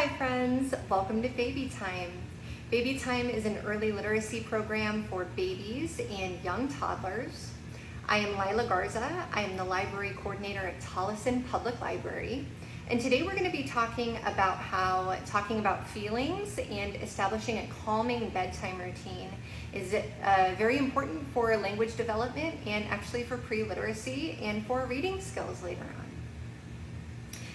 Hi friends, welcome to Baby Time. Baby Time is an early literacy program for babies and young toddlers. I am Lila Garza. I am the library coordinator at Tolleson Public Library. And today we're going to be talking about feelings and establishing a calming bedtime routine is very important for language development and actually for pre-literacy and for reading skills later on.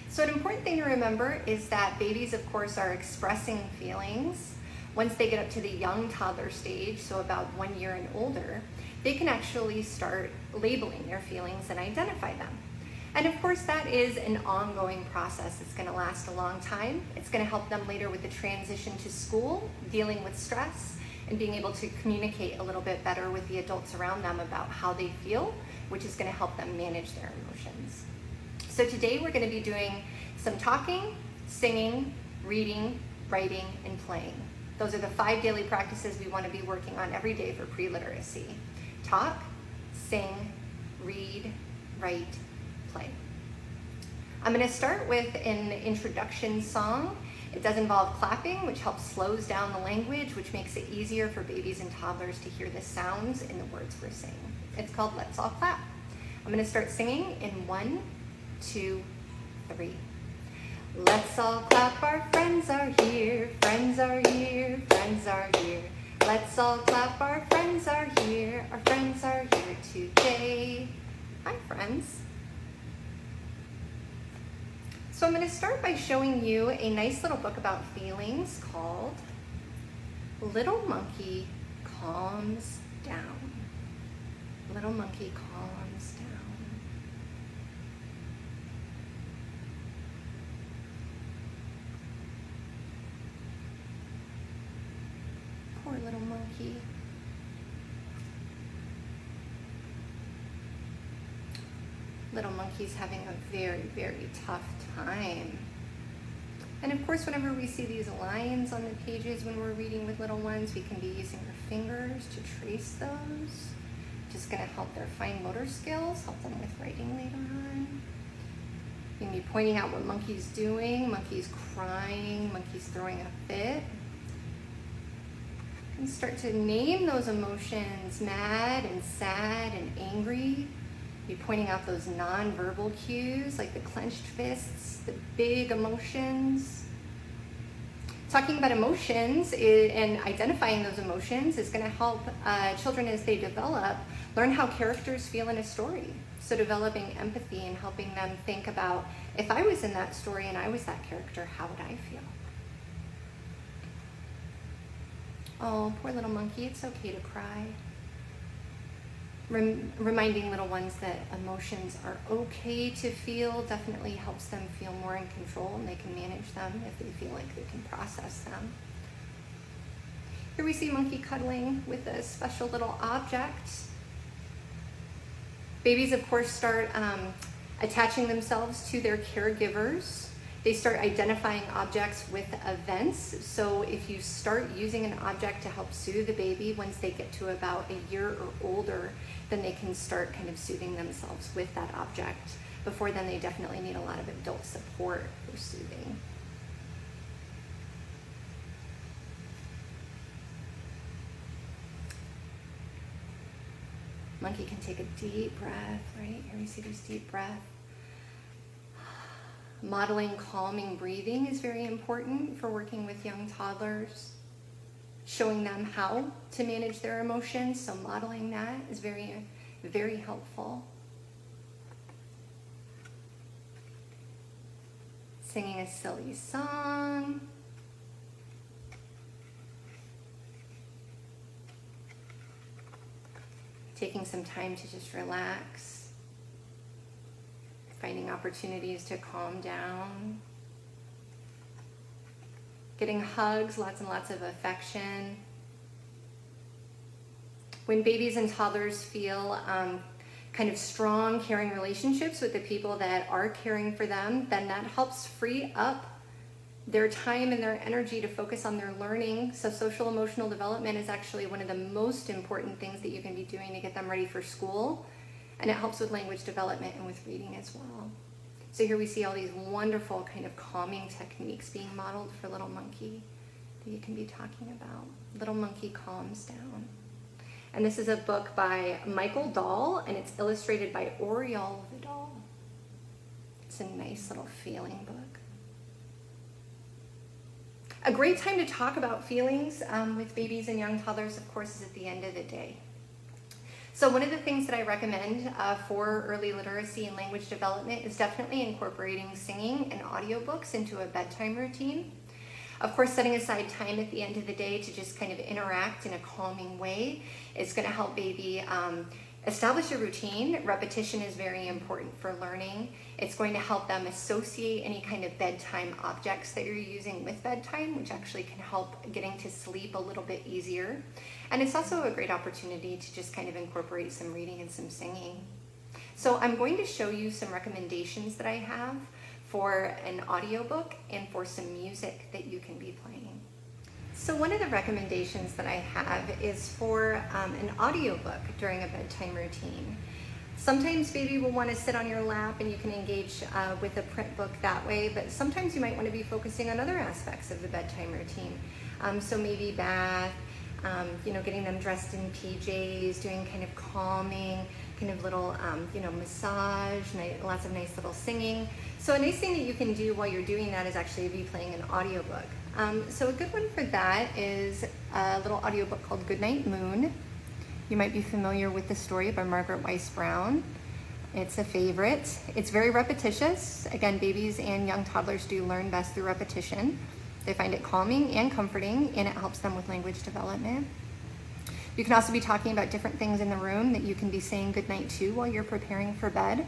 So an important thing to remember is that babies, of course, are expressing feelings. Once they get up to the young toddler stage, so about 1 year and older, they can actually start labeling their feelings and identify them. And of course, that is an ongoing process. It's going to last a long time. It's going to help them later with the transition to school, dealing with stress, and being able to communicate a little bit better with the adults around them about how they feel, which is going to help them manage their emotions. So today we're going to be doing some talking, singing, reading, writing, and playing. Those are the 5 daily practices we want to be working on every day for pre-literacy. Talk, sing, read, write, play. I'm going to start with an introduction song. It does involve clapping, which helps slows down the language, which makes it easier for babies and toddlers to hear the sounds in the words we're saying. It's called Let's All Clap. I'm going to start singing in 1, 2, 3. Let's all clap, our friends are here, friends are here, friends are here. Let's all clap, our friends are here, our friends are here today. Hi, friends. So I'm going to start by showing you a nice little book about feelings called Little Monkey Calms Down. Little Monkey Calms Down. Poor little monkey. Little monkey's having a very, very tough time. And of course, whenever we see these lines on the pages when we're reading with little ones, we can be using our fingers to trace those. Just going to help their fine motor skills, help them with writing later on. You can be pointing out what monkey's doing. Monkey's crying, monkey's throwing a fit. And start to name those emotions, mad and sad and angry. Be pointing out those non-verbal cues like the clenched fists, the big emotions. Talking about emotions and identifying those emotions is going to help children as they develop learn how characters feel in a story. So developing empathy and helping them think about, if I was in that story and I was that character, how would I feel? Oh, poor little monkey, it's okay to cry. Reminding little ones that emotions are okay to feel definitely helps them feel more in control and they can manage them if they feel like they can process them. Here we see monkey cuddling with a special little object. Babies, of course, start attaching themselves to their caregivers. They start identifying objects with events. So if you start using an object to help soothe the baby, once they get to about a year or older, then they can start kind of soothing themselves with that object. Before then, they definitely need a lot of adult support for soothing. Monkey can take a deep breath, right? Here we see this deep breath. Modeling calming breathing is very important for working with young toddlers. Showing them how to manage their emotions, so modeling that is very, very helpful. Singing a silly song. Taking some time to just relax. Finding opportunities to calm down. Getting hugs, lots and lots of affection. When babies and toddlers feel kind of strong, caring relationships with the people that are caring for them, then that helps free up their time and their energy to focus on their learning. So social emotional development is actually one of the most important things that you can be doing to get them ready for school. And it helps with language development and with reading as well. So here we see all these wonderful kind of calming techniques being modeled for little monkey that you can be talking about. Little monkey calms down. And this is a book by Michael Dahl, and it's illustrated by Oriol Vidal. It's a nice little feeling book. A great time to talk about feelings with babies and young toddlers, of course, is at the end of the day. So one of the things that I recommend for early literacy and language development is definitely incorporating singing and audiobooks into a bedtime routine. Of course, setting aside time at the end of the day to just kind of interact in a calming way is going to help baby establish a routine. Repetition is very important for learning. It's going to help them associate any kind of bedtime objects that you're using with bedtime, which actually can help getting to sleep a little bit easier. And it's also a great opportunity to just kind of incorporate some reading and some singing. So I'm going to show you some recommendations that I have for an audiobook and for some music that you can be playing. So one of the recommendations that I have is for an audiobook during a bedtime routine. Sometimes baby will want to sit on your lap and you can engage with a print book that way, but sometimes you might want to be focusing on other aspects of the bedtime routine. So maybe bath, getting them dressed in PJs, doing kind of calming, kind of little, massage, lots of nice little singing. So a nice thing that you can do while you're doing that is actually be playing an audiobook. So a good one for that is a little audiobook called Goodnight Moon. You might be familiar with the story by Margaret Weiss Brown. It's a favorite. It's very repetitious. Again, babies and young toddlers do learn best through repetition. They find it calming and comforting, and it helps them with language development. You can also be talking about different things in the room that you can be saying goodnight to while you're preparing for bed.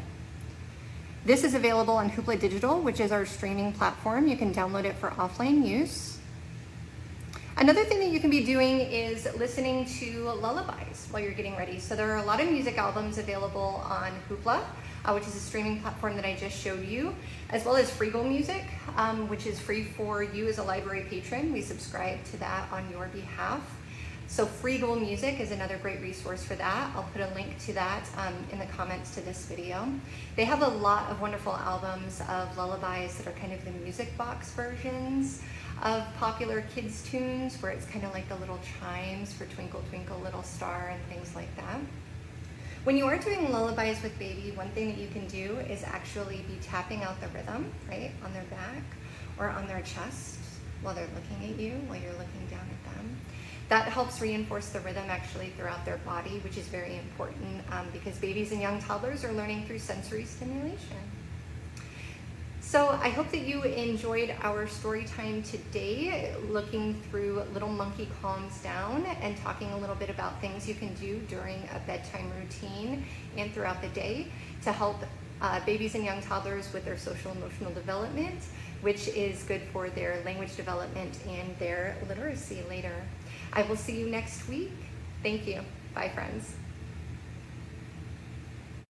This is available on Hoopla Digital, which is our streaming platform. You can download it for offline use. Another thing that you can be doing is listening to lullabies while you're getting ready. So there are a lot of music albums available on Hoopla, which is a streaming platform that I just showed you, as well as Freegal Music, which is free for you as a library patron. We subscribe to that on your behalf. So Freegal Music is another great resource for that. I'll put a link to that in the comments to this video. They have a lot of wonderful albums of lullabies that are kind of the music box versions of popular kids tunes, where it's kind of like the little chimes for Twinkle Twinkle Little Star and things like that. When you are doing lullabies with baby, one thing that you can do is actually be tapping out the rhythm, right, on their back or on their chest while they're looking at you, while you're looking down at them. That helps reinforce the rhythm actually throughout their body, which is very important because babies and young toddlers are learning through sensory stimulation. So I hope that you enjoyed our story time today, looking through Little Monkey Calms Down and talking a little bit about things you can do during a bedtime routine and throughout the day to help babies and young toddlers with their social emotional development, which is good for their language development and their literacy later. I will see you next week. Thank you. Bye, friends.